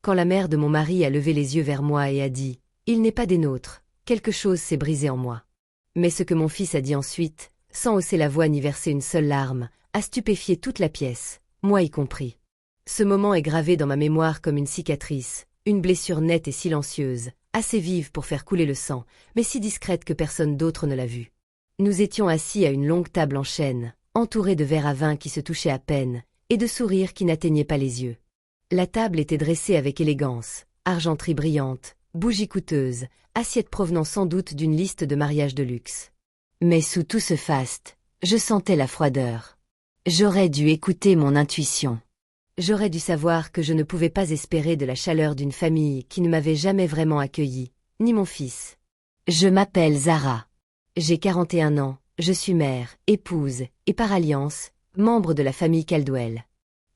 quand la mère de mon mari a levé les yeux vers moi et a dit « Il n'est pas des nôtres, quelque chose s'est brisé en moi ». Mais ce que mon fils a dit ensuite, sans hausser la voix ni verser une seule larme, a stupéfié toute la pièce, moi y compris. Ce moment est gravé dans ma mémoire comme une cicatrice, une blessure nette et silencieuse, assez vive pour faire couler le sang, mais si discrète que personne d'autre ne l'a vue. Nous étions assis à une longue table en chêne, entourés de verres à vin qui se touchaient à peine, et de sourires qui n'atteignaient pas les yeux. La table était dressée avec élégance, argenterie brillante, bougies coûteuses, assiettes provenant sans doute d'une liste de mariages de luxe. Mais sous tout ce faste, je sentais la froideur. J'aurais dû écouter mon intuition. J'aurais dû savoir que je ne pouvais pas espérer de la chaleur d'une famille qui ne m'avait jamais vraiment accueilli, ni mon fils. Je m'appelle Zara. J'ai 41 ans, je suis mère, épouse, et par alliance, membre de la famille Caldwell.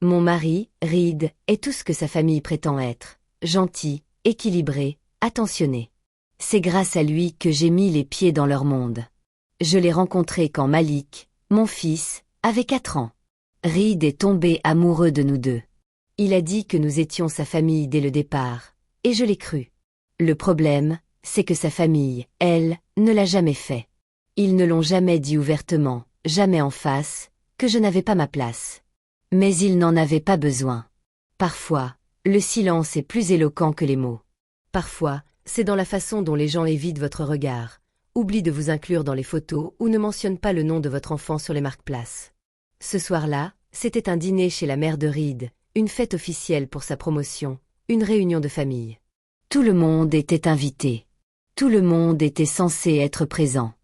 Mon mari, Reed, est tout ce que sa famille prétend être, gentil, équilibré, attentionné. C'est grâce à lui que j'ai mis les pieds dans leur monde. Je l'ai rencontré quand Malik, mon fils, avait 4 ans. Reed est tombé amoureux de nous deux. Il a dit que nous étions sa famille dès le départ, et je l'ai cru. Le problème, c'est que sa famille, elle, ne l'a jamais fait. Ils ne l'ont jamais dit ouvertement, jamais en face, que je n'avais pas ma place. Mais ils n'en avaient pas besoin. Parfois, le silence est plus éloquent que les mots. Parfois, c'est dans la façon dont les gens évitent votre regard, oublient de vous inclure dans les photos ou ne mentionnent pas le nom de votre enfant sur les marque-places. Ce soir-là, c'était un dîner chez la mère de Reed, une fête officielle pour sa promotion, une réunion de famille. Tout le monde était invité. Tout le monde était censé être présent.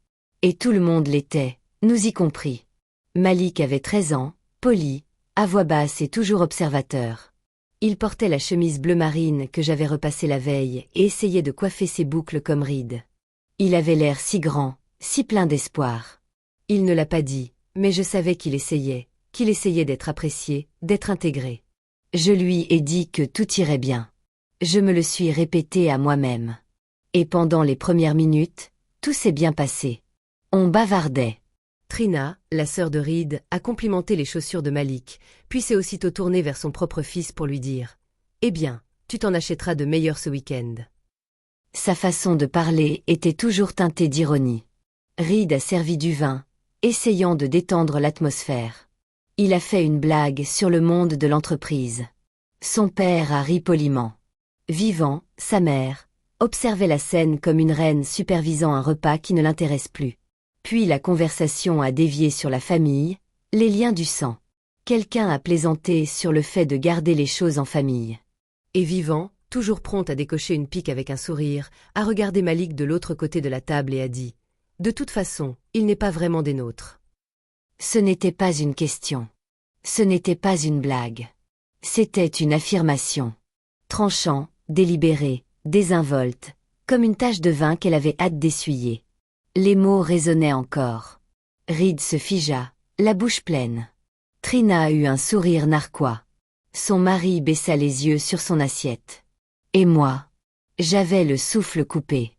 Et tout le monde l'était, nous y compris. Malik avait 13 ans, poli, à voix basse et toujours observateur. Il portait la chemise bleu marine que j'avais repassée la veille et essayait de coiffer ses boucles comme Reed. Il avait l'air si grand, si plein d'espoir. Il ne l'a pas dit, mais je savais qu'il essayait d'être apprécié, d'être intégré. Je lui ai dit que tout irait bien. Je me le suis répété à moi-même. Et pendant les premières minutes, tout s'est bien passé. On bavardait. Trina, la sœur de Reed, a complimenté les chaussures de Malik, puis s'est aussitôt tournée vers son propre fils pour lui dire « Eh bien, tu t'en achèteras de meilleurs ce week-end. » Sa façon de parler était toujours teintée d'ironie. Reed a servi du vin, essayant de détendre l'atmosphère. Il a fait une blague sur le monde de l'entreprise. Son père a ri poliment. Vivant, sa mère, observait la scène comme une reine supervisant un repas qui ne l'intéresse plus. Puis la conversation a dévié sur la famille, les liens du sang. Quelqu'un a plaisanté sur le fait de garder les choses en famille. Et Vivant, toujours prompt à décocher une pique avec un sourire, a regardé Malik de l'autre côté de la table et a dit « De toute façon, il n'est pas vraiment des nôtres. » Ce n'était pas une question. Ce n'était pas une blague. C'était une affirmation. Tranchant, délibéré, désinvolte, comme une tache de vin qu'elle avait hâte d'essuyer. Les mots résonnaient encore. Reed se figea, la bouche pleine. Trina eut un sourire narquois. Son mari baissa les yeux sur son assiette. Et moi? J'avais le souffle coupé.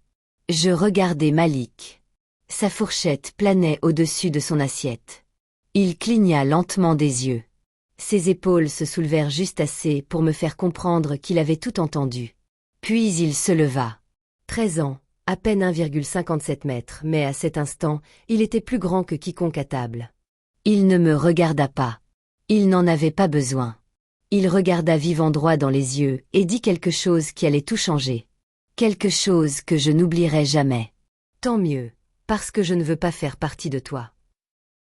Je regardais Malik. Sa fourchette planait au-dessus de son assiette. Il cligna lentement des yeux. Ses épaules se soulevèrent juste assez pour me faire comprendre qu'il avait tout entendu. Puis il se leva. 13 ans, à peine 1,57 mètres, mais à cet instant, il était plus grand que quiconque à table. Il ne me regarda pas. Il n'en avait pas besoin. Il regarda Vivant droit dans les yeux et dit quelque chose qui allait tout changer. Quelque chose que je n'oublierai jamais. Tant mieux, parce que je ne veux pas faire partie de toi.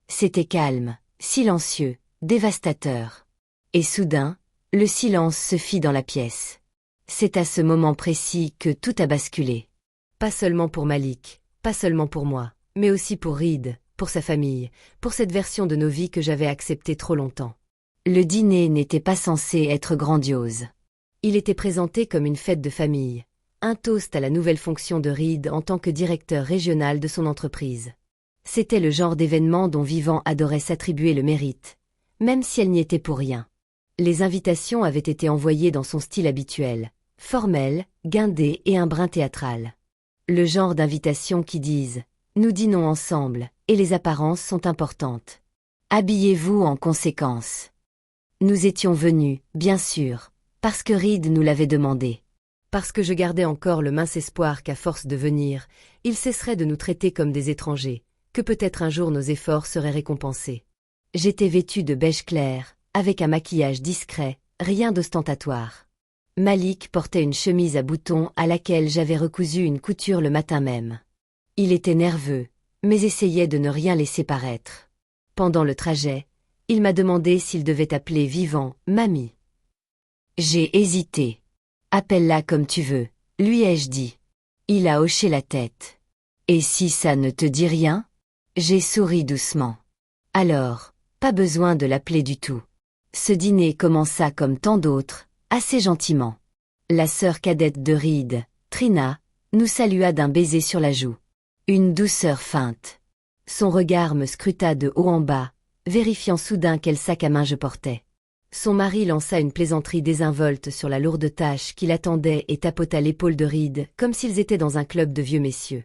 C'était calme, silencieux, dévastateur. Et soudain, le silence se fit dans la pièce. C'est à ce moment précis que tout a basculé. Pas seulement pour Malik, pas seulement pour moi, mais aussi pour Reed, pour sa famille, pour cette version de nos vies que j'avais acceptée trop longtemps. Le dîner n'était pas censé être grandiose. Il était présenté comme une fête de famille, un toast à la nouvelle fonction de Reed en tant que directeur régional de son entreprise. C'était le genre d'événement dont Vivant adorait s'attribuer le mérite, même si elle n'y était pour rien. Les invitations avaient été envoyées dans son style habituel, formel, guindé et un brin théâtral. Le genre d'invitation qui disent « Nous dînons ensemble, et les apparences sont importantes. Habillez-vous en conséquence. » Nous étions venus, bien sûr, Parce que Reed nous l'avait demandé. Parce que je gardais encore le mince espoir qu'à force de venir, il cesserait de nous traiter comme des étrangers, que peut-être un jour nos efforts seraient récompensés. J'étais vêtue de beige clair, avec un maquillage discret, rien d'ostentatoire. Malik portait une chemise à boutons à laquelle j'avais recousu une couture le matin même. Il était nerveux, mais essayait de ne rien laisser paraître. Pendant le trajet, il m'a demandé s'il devait appeler Vivant « Mamie ». J'ai hésité. « Appelle-la comme tu veux », lui ai-je dit. Il a hoché la tête. « Et si ça ne te dit rien ?» J'ai souri doucement. Alors, pas besoin de l'appeler du tout. Ce dîner commença comme tant d'autres, assez gentiment. La sœur cadette de Reed, Trina, nous salua d'un baiser sur la joue. Une douceur feinte. Son regard me scruta de haut en bas, vérifiant soudain quel sac à main je portais. Son mari lança une plaisanterie désinvolte sur la lourde tâche qui l'attendait et tapota l'épaule de Reed comme s'ils étaient dans un club de vieux messieurs.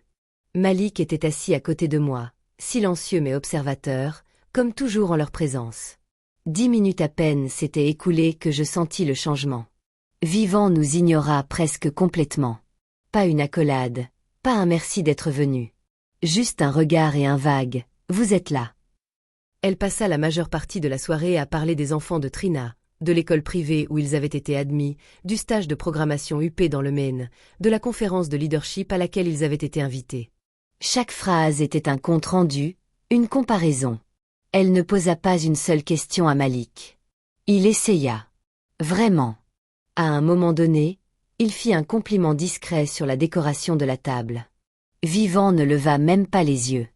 Malik était assis à côté de moi, silencieux mais observateur, comme toujours en leur présence. 10 minutes à peine s'étaient écoulées que je sentis le changement. Vivant nous ignora presque complètement. Pas une accolade, pas un merci d'être venu. Juste un regard et un vague « Vous êtes là ». Elle passa la majeure partie de la soirée à parler des enfants de Trina, de l'école privée où ils avaient été admis, du stage de programmation UP dans le Maine, de la conférence de leadership à laquelle ils avaient été invités. Chaque phrase était un compte-rendu, une comparaison. Elle ne posa pas une seule question à Malik. Il essaya. Vraiment. À un moment donné, il fit un compliment discret sur la décoration de la table. Vivant ne leva même pas les yeux.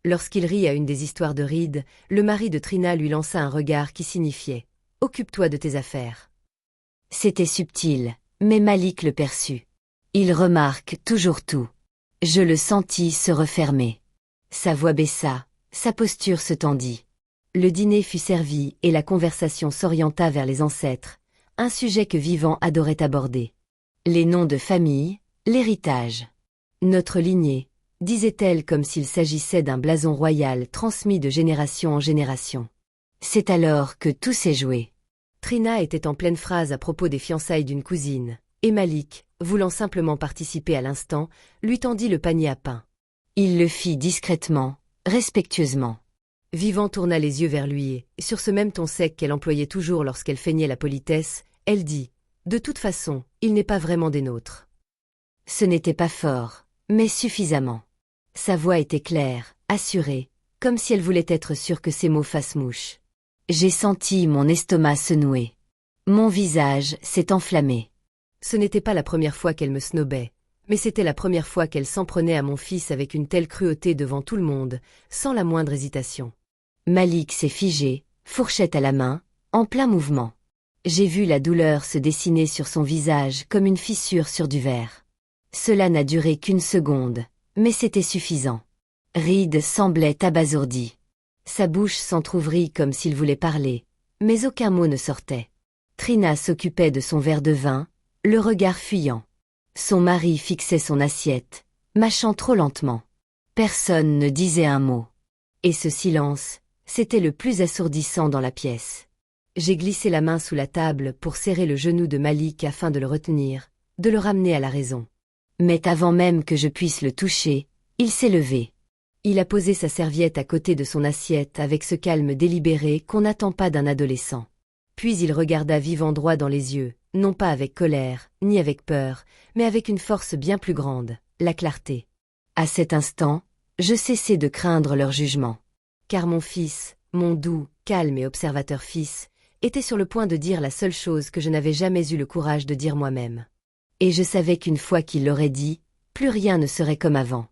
Lorsqu'il rit à une des histoires de Reed, le mari de Trina lui lança un regard qui signifiait « Occupe-toi de tes affaires ». C'était subtil, mais Malik le perçut. Il remarque toujours tout. Je le sentis se refermer. Sa voix baissa, sa posture se tendit. Le dîner fut servi et la conversation s'orienta vers les ancêtres, un sujet que Vivant adorait aborder. Les noms de famille, l'héritage. Notre lignée, disait-elle comme s'il s'agissait d'un blason royal transmis de génération en génération. C'est alors que tout s'est joué. Trina était en pleine phrase à propos des fiançailles d'une cousine, et Malik, voulant simplement participer à l'instant, lui tendit le panier à pain. Il le fit discrètement, respectueusement. Vivant tourna les yeux vers lui et, sur ce même ton sec qu'elle employait toujours lorsqu'elle feignait la politesse, elle dit « De toute façon, il n'est pas vraiment des nôtres ». Ce n'était pas fort, mais suffisamment. Sa voix était claire, assurée, comme si elle voulait être sûre que ses mots fassent mouche. J'ai senti mon estomac se nouer. Mon visage s'est enflammé. Ce n'était pas la première fois qu'elle me snobait, mais c'était la première fois qu'elle s'en prenait à mon fils avec une telle cruauté devant tout le monde, sans la moindre hésitation. Malik s'est figé, fourchette à la main, en plein mouvement. J'ai vu la douleur se dessiner sur son visage comme une fissure sur du verre. Cela n'a duré qu'une seconde, mais c'était suffisant. Reed semblait abasourdi. Sa bouche s'entr'ouvrit comme s'il voulait parler, mais aucun mot ne sortait. Trina s'occupait de son verre de vin, le regard fuyant. Son mari fixait son assiette, mâchant trop lentement. Personne ne disait un mot. Et ce silence, c'était le plus assourdissant dans la pièce. J'ai glissé la main sous la table pour serrer le genou de Malik afin de le retenir, de le ramener à la raison. Mais avant même que je puisse le toucher, il s'est levé. Il a posé sa serviette à côté de son assiette avec ce calme délibéré qu'on n'attend pas d'un adolescent. Puis il regarda Vivant droit dans les yeux, non pas avec colère, ni avec peur, mais avec une force bien plus grande, la clarté. À cet instant, je cessai de craindre leur jugement. Car mon fils, mon doux, calme et observateur fils, était sur le point de dire la seule chose que je n'avais jamais eu le courage de dire moi-même. Et je savais qu'une fois qu'il l'aurait dit, plus rien ne serait comme avant.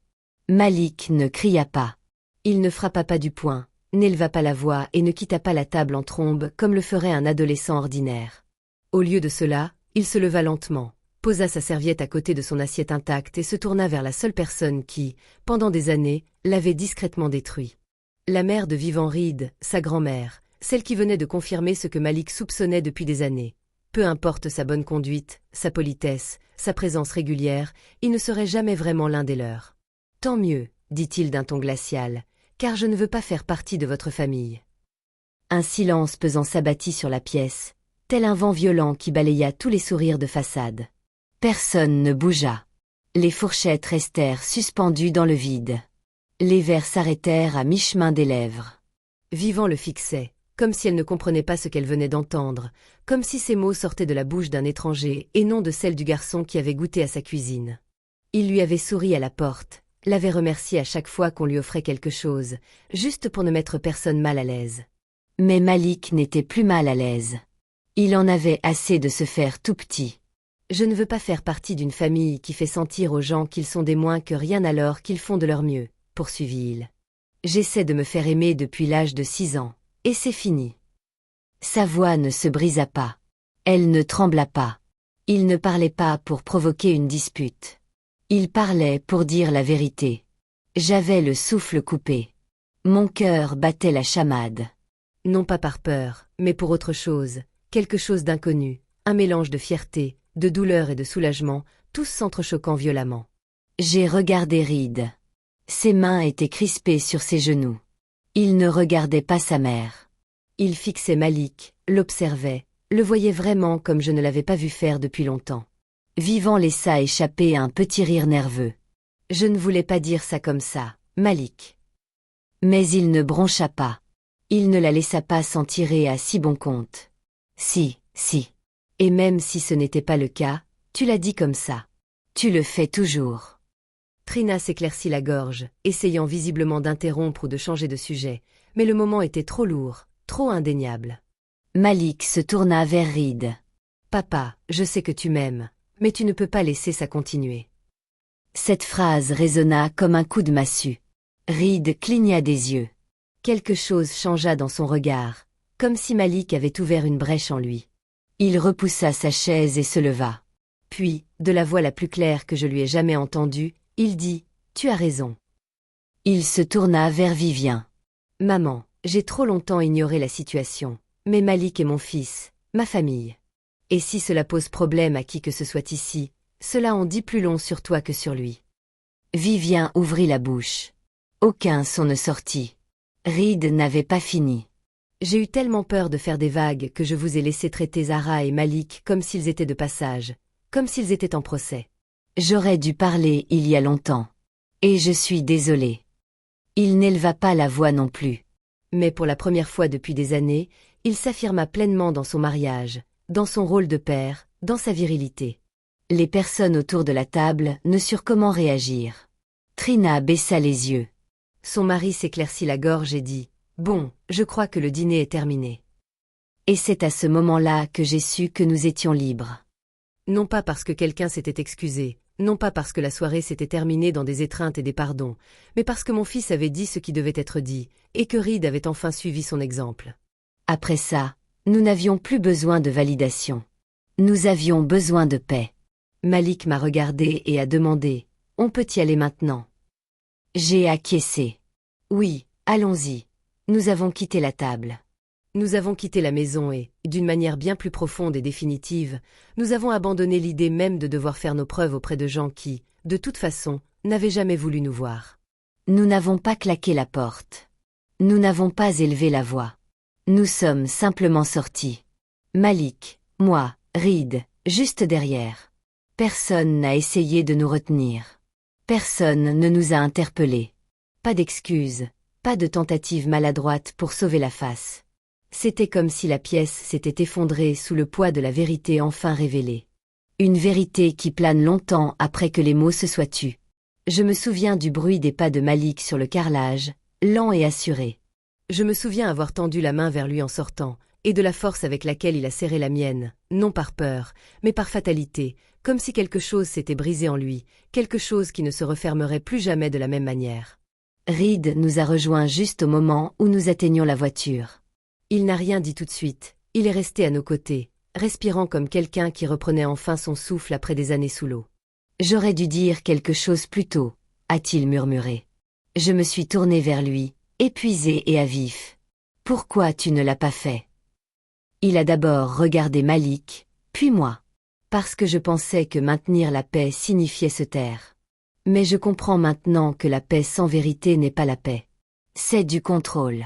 Malik ne cria pas. Il ne frappa pas du poing, n'éleva pas la voix et ne quitta pas la table en trombe comme le ferait un adolescent ordinaire. Au lieu de cela, il se leva lentement, posa sa serviette à côté de son assiette intacte et se tourna vers la seule personne qui, pendant des années, l'avait discrètement détruit. La mère de Vivant Reed, sa grand-mère, celle qui venait de confirmer ce que Malik soupçonnait depuis des années. Peu importe sa bonne conduite, sa politesse, sa présence régulière, il ne serait jamais vraiment l'un des leurs. « Tant mieux, dit-il d'un ton glacial, car je ne veux pas faire partie de votre famille. » Un silence pesant s'abattit sur la pièce, tel un vent violent qui balaya tous les sourires de façade. Personne ne bougea. Les fourchettes restèrent suspendues dans le vide. Les vers s'arrêtèrent à mi-chemin des lèvres. Vivant le fixait, comme si elle ne comprenait pas ce qu'elle venait d'entendre, comme si ces mots sortaient de la bouche d'un étranger et non de celle du garçon qui avait goûté à sa cuisine. Il lui avait souri à la porte, l'avait remercié à chaque fois qu'on lui offrait quelque chose, juste pour ne mettre personne mal à l'aise. Mais Malik n'était plus mal à l'aise. Il en avait assez de se faire tout petit. Je ne veux pas faire partie d'une famille qui fait sentir aux gens qu'ils sont des moins que rien alors qu'ils font de leur mieux, poursuivit-il. J'essaie de me faire aimer depuis l'âge de 6 ans, et c'est fini. Sa voix ne se brisa pas. Elle ne trembla pas. Il ne parlait pas pour provoquer une dispute. Il parlait pour dire la vérité. J'avais le souffle coupé. Mon cœur battait la chamade. Non pas par peur, mais pour autre chose, quelque chose d'inconnu, un mélange de fierté, de douleur et de soulagement, tous s'entrechoquant violemment. J'ai regardé Reed. Ses mains étaient crispées sur ses genoux. Il ne regardait pas sa mère. Il fixait Malik, l'observait, le voyait vraiment comme je ne l'avais pas vu faire depuis longtemps. Vivant laissa échapper un petit rire nerveux. Je ne voulais pas dire ça comme ça, Malik. Mais il ne broncha pas. Il ne la laissa pas s'en tirer à si bon compte. Si. Et même si ce n'était pas le cas, tu l'as dit comme ça. Tu le fais toujours. Trina s'éclaircit la gorge, essayant visiblement d'interrompre ou de changer de sujet, mais le moment était trop lourd, trop indéniable. Malik se tourna vers Reed. Papa, je sais que tu m'aimes, mais tu ne peux pas laisser ça continuer. Cette phrase résonna comme un coup de massue. Reed cligna des yeux. Quelque chose changea dans son regard, comme si Malik avait ouvert une brèche en lui. Il repoussa sa chaise et se leva. Puis, de la voix la plus claire que je lui ai jamais entendue, il dit « Tu as raison ». Il se tourna vers Vivien. « Maman, j'ai trop longtemps ignoré la situation, mais Malik est mon fils, ma famille. Et si cela pose problème à qui que ce soit ici, cela en dit plus long sur toi que sur lui. » Vivien ouvrit la bouche. Aucun son ne sortit. Reed n'avait pas fini. J'ai eu tellement peur de faire des vagues que je vous ai laissé traiter Zara et Malik comme s'ils étaient de passage, comme s'ils étaient en procès. J'aurais dû parler il y a longtemps. Et je suis désolée. Il n'éleva pas la voix non plus. Mais pour la première fois depuis des années, il s'affirma pleinement dans son mariage, dans son rôle de père, dans sa virilité. Les personnes autour de la table ne surent comment réagir. Trina baissa les yeux. Son mari s'éclaircit la gorge et dit « Bon, je crois que le dîner est terminé. » Et c'est à ce moment-là que j'ai su que nous étions libres. Non pas parce que quelqu'un s'était excusé, non pas parce que la soirée s'était terminée dans des étreintes et des pardons, mais parce que mon fils avait dit ce qui devait être dit, et que Reed avait enfin suivi son exemple. Après ça, nous n'avions plus besoin de validation. Nous avions besoin de paix. Malik m'a regardé et a demandé « On peut y aller maintenant ?» J'ai acquiescé. Oui, allons-y. Nous avons quitté la table. Nous avons quitté la maison et, d'une manière bien plus profonde et définitive, nous avons abandonné l'idée même de devoir faire nos preuves auprès de gens qui, de toute façon, n'avaient jamais voulu nous voir. Nous n'avons pas claqué la porte. Nous n'avons pas élevé la voix. Nous sommes simplement sortis. Malik, moi, Reed, juste derrière. Personne n'a essayé de nous retenir. Personne ne nous a interpellés. Pas d'excuses, pas de tentative maladroite pour sauver la face. C'était comme si la pièce s'était effondrée sous le poids de la vérité enfin révélée. Une vérité qui plane longtemps après que les mots se soient tus. Je me souviens du bruit des pas de Malik sur le carrelage, lent et assuré. Je me souviens avoir tendu la main vers lui en sortant, et de la force avec laquelle il a serré la mienne, non par peur, mais par fatalité, comme si quelque chose s'était brisé en lui, quelque chose qui ne se refermerait plus jamais de la même manière. Reed nous a rejoints juste au moment où nous atteignions la voiture. Il n'a rien dit tout de suite, il est resté à nos côtés, respirant comme quelqu'un qui reprenait enfin son souffle après des années sous l'eau. « J'aurais dû dire quelque chose plus tôt », a-t-il murmuré. Je me suis tournée vers lui, épuisée et à vif. « Pourquoi tu ne l'as pas fait ?» Il a d'abord regardé Malik, puis moi. Parce que je pensais que maintenir la paix signifiait se taire. Mais je comprends maintenant que la paix sans vérité n'est pas la paix. C'est du contrôle.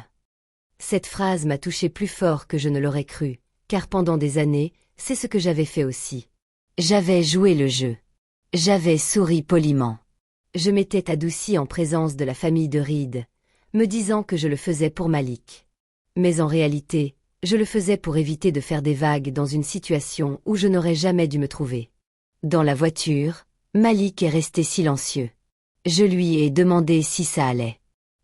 Cette phrase m'a touché plus fort que je ne l'aurais cru, car pendant des années, c'est ce que j'avais fait aussi. J'avais joué le jeu. J'avais souri poliment. Je m'étais adoucie en présence de la famille de Reed, me disant que je le faisais pour Malik. Mais en réalité, je le faisais pour éviter de faire des vagues dans une situation où je n'aurais jamais dû me trouver. Dans la voiture, Malik est resté silencieux. Je lui ai demandé si ça allait.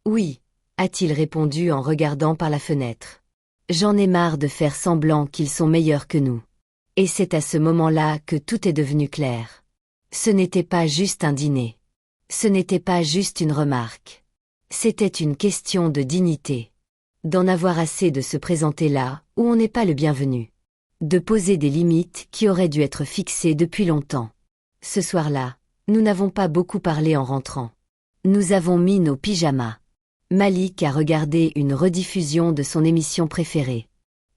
Oui, a-t-il répondu en regardant par la fenêtre. J'en ai marre de faire semblant qu'ils sont meilleurs que nous. Et c'est à ce moment-là que tout est devenu clair. Ce n'était pas juste un dîner. Ce n'était pas juste une remarque. C'était une question de dignité. D'en avoir assez de se présenter là où on n'est pas le bienvenu. De poser des limites qui auraient dû être fixées depuis longtemps. Ce soir-là, nous n'avons pas beaucoup parlé en rentrant. Nous avons mis nos pyjamas. Malik a regardé une rediffusion de son émission préférée.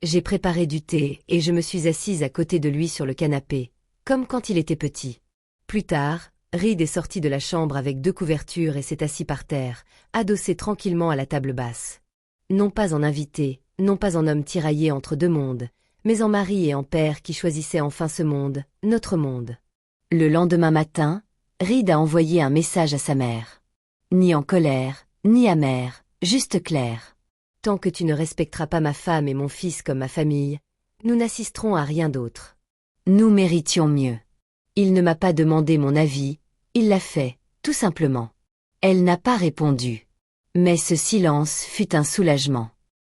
J'ai préparé du thé et je me suis assise à côté de lui sur le canapé, comme quand il était petit. Plus tard, Reed est sorti de la chambre avec 2 couvertures et s'est assis par terre, adossé tranquillement à la table basse. Non pas en invité, non pas en homme tiraillé entre 2 mondes, mais en mari et en père qui choisissait enfin ce monde, notre monde. Le lendemain matin, Reed a envoyé un message à sa mère. Ni en colère, ni amer, juste clair. Tant que tu ne respecteras pas ma femme et mon fils comme ma famille, nous n'assisterons à rien d'autre. Nous méritions mieux. Il ne m'a pas demandé mon avis, il l'a fait, tout simplement. Elle n'a pas répondu. Mais ce silence fut un soulagement.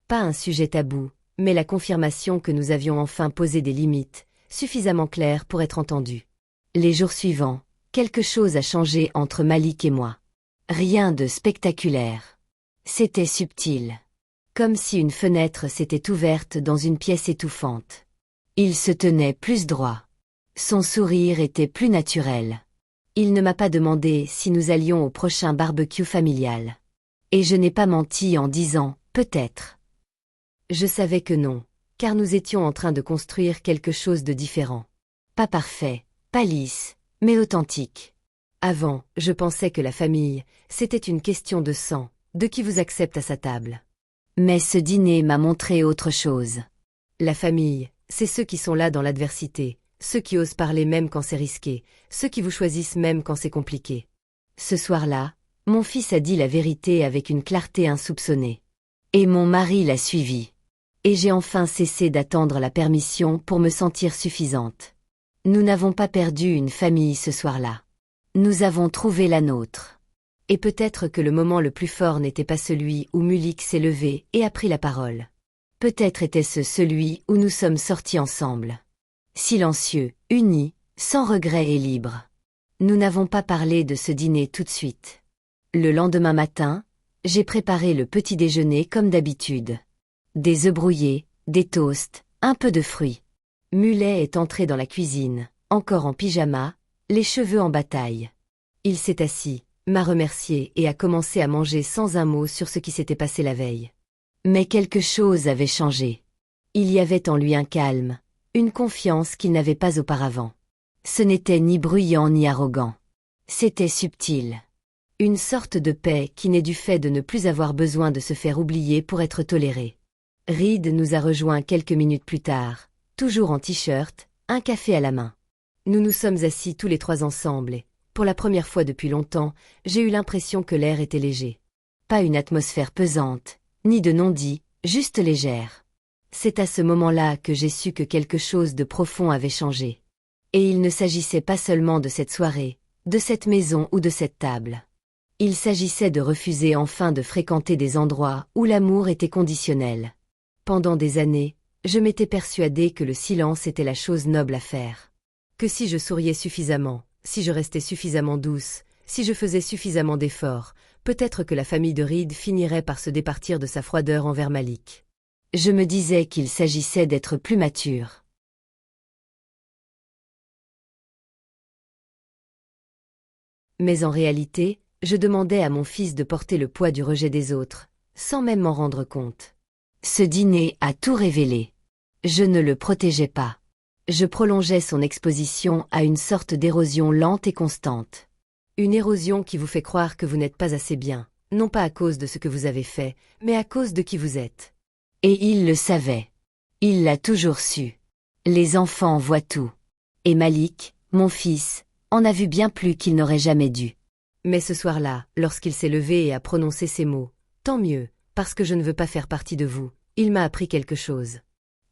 Pas un sujet tabou, mais la confirmation que nous avions enfin posé des limites, suffisamment claires pour être entendues. Les jours suivants, quelque chose a changé entre Malik et moi. Rien de spectaculaire. C'était subtil. Comme si une fenêtre s'était ouverte dans une pièce étouffante. Il se tenait plus droit. Son sourire était plus naturel. Il ne m'a pas demandé si nous allions au prochain barbecue familial. Et je n'ai pas menti en disant « peut-être ». Je savais que non, car nous étions en train de construire quelque chose de différent. Pas parfait, pas lisse, mais authentique. Avant, je pensais que la famille, c'était une question de sang, de qui vous accepte à sa table. Mais ce dîner m'a montré autre chose. La famille, c'est ceux qui sont là dans l'adversité, ceux qui osent parler même quand c'est risqué, ceux qui vous choisissent même quand c'est compliqué. Ce soir-là, mon fils a dit la vérité avec une clarté insoupçonnée. Et mon mari l'a suivi. Et j'ai enfin cessé d'attendre la permission pour me sentir suffisante. Nous n'avons pas perdu une famille ce soir-là. Nous avons trouvé la nôtre. Et peut-être que le moment le plus fort n'était pas celui où Malik s'est levé et a pris la parole. Peut-être était-ce celui où nous sommes sortis ensemble. Silencieux, unis, sans regret et libres. Nous n'avons pas parlé de ce dîner tout de suite. Le lendemain matin, j'ai préparé le petit déjeuner comme d'habitude. Des œufs brouillés, des toasts, un peu de fruits. Mulet est entré dans la cuisine, encore en pyjama, les cheveux en bataille. Il s'est assis, m'a remercié et a commencé à manger sans un mot sur ce qui s'était passé la veille. Mais quelque chose avait changé. Il y avait en lui un calme, une confiance qu'il n'avait pas auparavant. Ce n'était ni bruyant ni arrogant. C'était subtil. Une sorte de paix qui naît du fait de ne plus avoir besoin de se faire oublier pour être toléré. Reed nous a rejoints quelques minutes plus tard, toujours en t-shirt, un café à la main. Nous nous sommes assis tous les 3 ensemble et, pour la première fois depuis longtemps, j'ai eu l'impression que l'air était léger. Pas une atmosphère pesante, ni de non-dit, juste légère. C'est à ce moment-là que j'ai su que quelque chose de profond avait changé. Et il ne s'agissait pas seulement de cette soirée, de cette maison ou de cette table. Il s'agissait de refuser enfin de fréquenter des endroits où l'amour était conditionnel. Pendant des années, je m'étais persuadée que le silence était la chose noble à faire. Que si je souriais suffisamment, si je restais suffisamment douce, si je faisais suffisamment d'efforts, peut-être que la famille de Reed finirait par se départir de sa froideur envers Malik. Je me disais qu'il s'agissait d'être plus mature. Mais en réalité, je demandais à mon fils de porter le poids du rejet des autres, sans même m'en rendre compte. Ce dîner a tout révélé. Je ne le protégeais pas. Je prolongeais son exposition à une sorte d'érosion lente et constante. Une érosion qui vous fait croire que vous n'êtes pas assez bien, non pas à cause de ce que vous avez fait, mais à cause de qui vous êtes. Et il le savait. Il l'a toujours su. Les enfants voient tout. Et Malik, mon fils, en a vu bien plus qu'il n'aurait jamais dû. Mais ce soir-là, lorsqu'il s'est levé et a prononcé ces mots, « Tant mieux, parce que je ne veux pas faire partie de vous », il m'a appris quelque chose.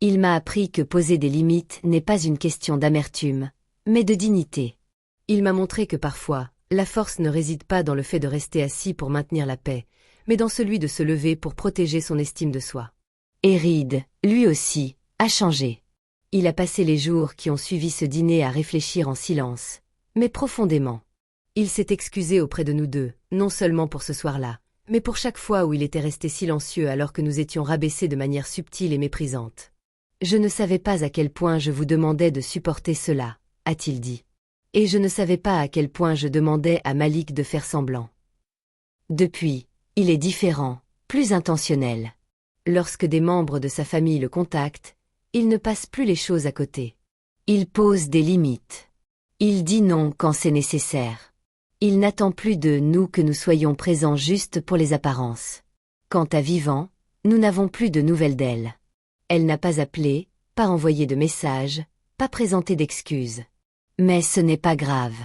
Il m'a appris que poser des limites n'est pas une question d'amertume, mais de dignité. Il m'a montré que parfois, la force ne réside pas dans le fait de rester assis pour maintenir la paix, mais dans celui de se lever pour protéger son estime de soi. Et Reed, lui aussi, a changé. Il a passé les jours qui ont suivi ce dîner à réfléchir en silence, mais profondément. Il s'est excusé auprès de nous deux, non seulement pour ce soir-là, mais pour chaque fois où il était resté silencieux alors que nous étions rabaissés de manière subtile et méprisante. « Je ne savais pas à quel point je vous demandais de supporter cela, » a-t-il dit. Et je ne savais pas à quel point je demandais à Malik de faire semblant. Depuis, il est différent, plus intentionnel. Lorsque des membres de sa famille le contactent, il ne passe plus les choses à côté. Il pose des limites. Il dit non quand c'est nécessaire. Il n'attend plus de nous que nous soyons présents juste pour les apparences. Quant à Vivant, nous n'avons plus de nouvelles d'elle. Elle n'a pas appelé, pas envoyé de message, pas présenté d'excuses. Mais ce n'est pas grave.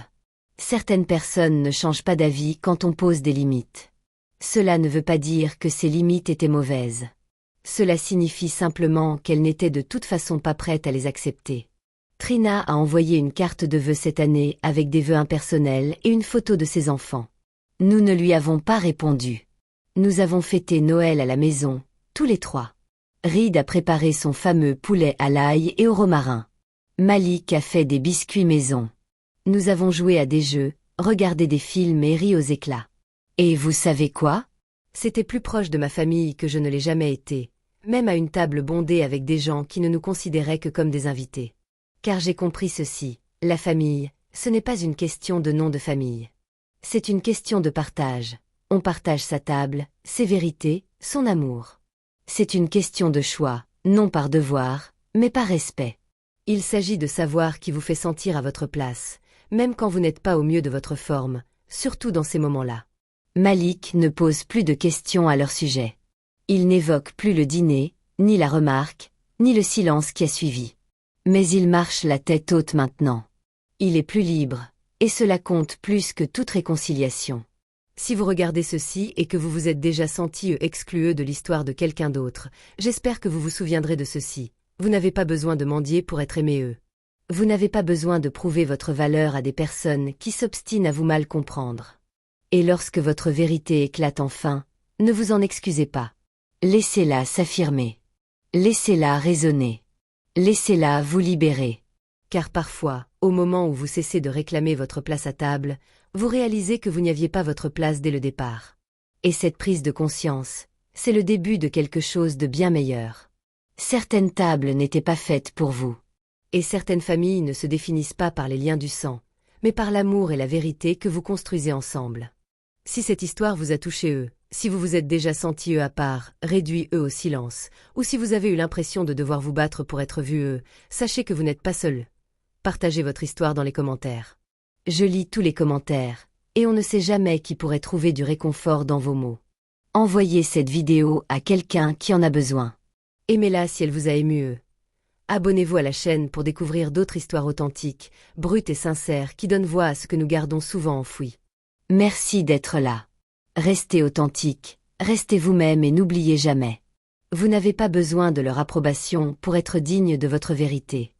Certaines personnes ne changent pas d'avis quand on pose des limites. Cela ne veut pas dire que ces limites étaient mauvaises. Cela signifie simplement qu'elle n'était de toute façon pas prête à les accepter. Trina a envoyé une carte de vœux cette année avec des vœux impersonnels et une photo de ses enfants. Nous ne lui avons pas répondu. Nous avons fêté Noël à la maison, tous les trois. Reed a préparé son fameux poulet à l'ail et au romarin. Malik a fait des biscuits maison. Nous avons joué à des jeux, regardé des films et ri aux éclats. Et vous savez quoi? C'était plus proche de ma famille que je ne l'ai jamais été, même à une table bondée avec des gens qui ne nous considéraient que comme des invités. Car j'ai compris ceci, la famille, ce n'est pas une question de nom de famille. C'est une question de partage. On partage sa table, ses vérités, son amour. C'est une question de choix, non par devoir, mais par respect. Il s'agit de savoir qui vous fait sentir à votre place, même quand vous n'êtes pas au mieux de votre forme, surtout dans ces moments-là. Malik ne pose plus de questions à leur sujet. Il n'évoque plus le dîner, ni la remarque, ni le silence qui a suivi. Mais il marche la tête haute maintenant. Il est plus libre, et cela compte plus que toute réconciliation. Si vous regardez ceci et que vous vous êtes déjà senti exclueux de l'histoire de quelqu'un d'autre, j'espère que vous vous souviendrez de ceci. Vous n'avez pas besoin de mendier pour être aimé. Vous n'avez pas besoin de prouver votre valeur à des personnes qui s'obstinent à vous mal comprendre. Et lorsque votre vérité éclate enfin, ne vous en excusez pas. Laissez-la s'affirmer. Laissez-la raisonner. Laissez-la vous libérer. Car parfois, au moment où vous cessez de réclamer votre place à table, vous réalisez que vous n'y aviez pas votre place dès le départ. Et cette prise de conscience, c'est le début de quelque chose de bien meilleur. Certaines tables n'étaient pas faites pour vous. Et certaines familles ne se définissent pas par les liens du sang, mais par l'amour et la vérité que vous construisez ensemble. Si cette histoire vous a touché si vous vous êtes déjà senti à part, réduit au silence, ou si vous avez eu l'impression de devoir vous battre pour être vu sachez que vous n'êtes pas seul. Partagez votre histoire dans les commentaires. Je lis tous les commentaires, et on ne sait jamais qui pourrait trouver du réconfort dans vos mots. Envoyez cette vidéo à quelqu'un qui en a besoin. Aimez-la si elle vous a ému. Abonnez-vous à la chaîne pour découvrir d'autres histoires authentiques, brutes et sincères qui donnent voix à ce que nous gardons souvent enfoui. Merci d'être là. Restez authentique, restez vous-même et n'oubliez jamais. Vous n'avez pas besoin de leur approbation pour être digne de votre vérité.